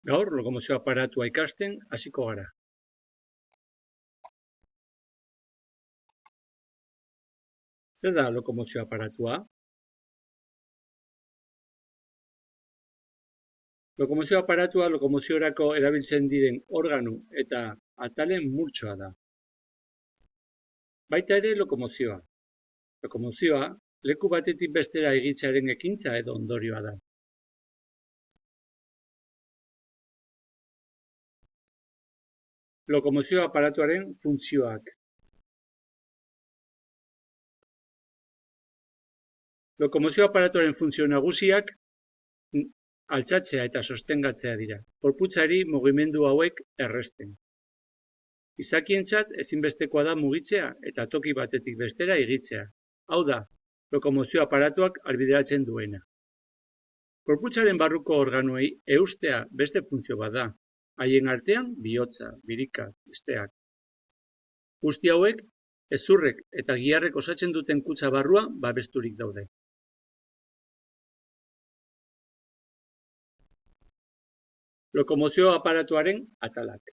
Gaur lokomozio aparatua ikasten hasiko gara. Zer da lokomozio aparatua? Lokomozio aparatua lokomoziorako erabiltzen diren organu eta atalen multzoa da. Baita ere lokomozioa. Lokomozioa leku batetik bestera igitzearen ekintza edo ondorioa da. Lokomozio aparatuaren funtzioak. Lokomozio aparatuaren funtzio nagusiak altxatzea eta sostengatzea dira, gorputzari mugimendu hauek errazten. Gizakientzat ezinbestekoa da mugitzea eta toki batetik bestera igitzea. Hau da, lokomozio aparatuak ahalbideratzen duena. Gorputzaren barruko organoei eustea beste funtzio bat da, haien artean bihotza, birika, besteak. Guzti hauek, hezurrek eta giharrek osatzen duten kutxa barrua babesturik daude. Lokomozio aparatuaren atalak.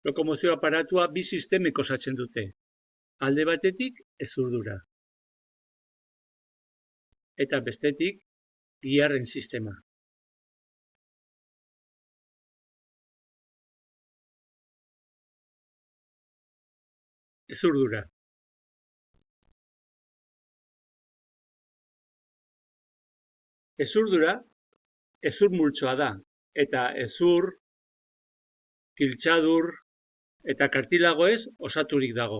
Lokomozio aparatua bi sistemek osatzen dute. Alde batetik, hezurdura. Eta bestetik, giharren sistema. Hezurdura. Hezurdura, hezur multzoa da, eta hezur, kiltzadur eta kartilagoez osaturik dago.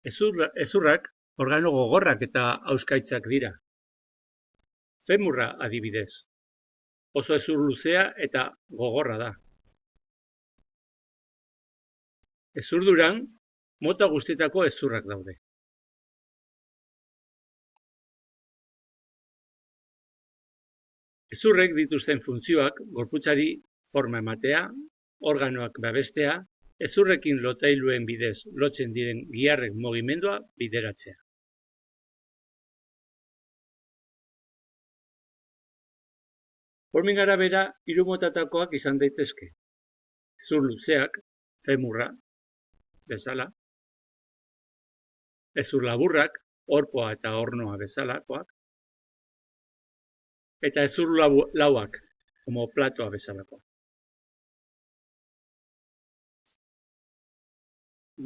Hezurrak organo gogorrak eta hauskaitzak dira. Femurra adibidez. Oso hezur luzea eta gogorra da. Hezurduran, mota guztietako hezurrak daude. Hezurrek dituzten funtzioak gorputzari forma ematea, organoak babestea, hezurrekin lotailuen bidez lotzen diren giharren mugimendua bideratzea. Formen arabera, hiru motatakoak izan daitezke. Hezur luzeak, femurra, bezala. Hezur laburrak, orpoa eta ornoa bezalakoak. Eta hezur lauak, omoplatoa bezalakoak.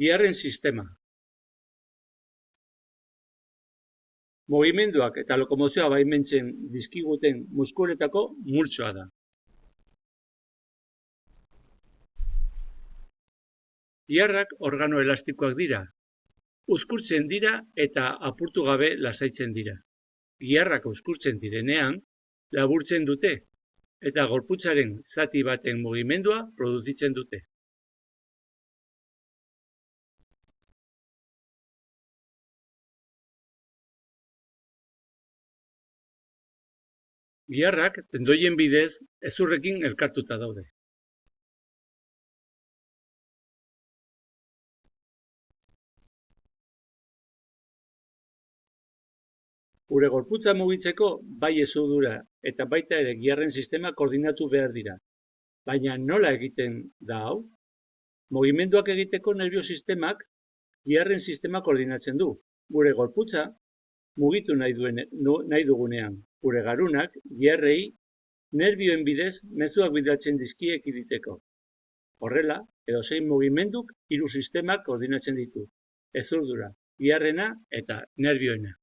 Giharren sistema. Mugimenduak eta lokomozioa baimentzen dizkiguten muskuletako multzoa da. Giharrak organo elastikoak dira. Uzkurtzen dira eta apurtu gabe lasaitzen dira. Giharrak uzkurtzen direnean, laburtzen dute, eta gorputzaren zati baten mugimendua produzitzen dute. Giharrak tendoien bidez hezurrekin elkartuta daude. Gure gorputza mugitzeko bai hezurdura eta baita ere giharren sistema koordinatu behar dira. Baina nola egiten da hau? Mugimenduak egiteko nerbio sistemak giharren sistema koordinatzen du. Gure gorputza mugitu nahi dugunean. Gure garunak giharrei nerbioen bidez mezuak bidaltzen dizkie ekiditeko. Horrela, edozein mugimenduk hiru sistemak koordinatzen ditu. Hezurdura, giharrena eta nerbioena.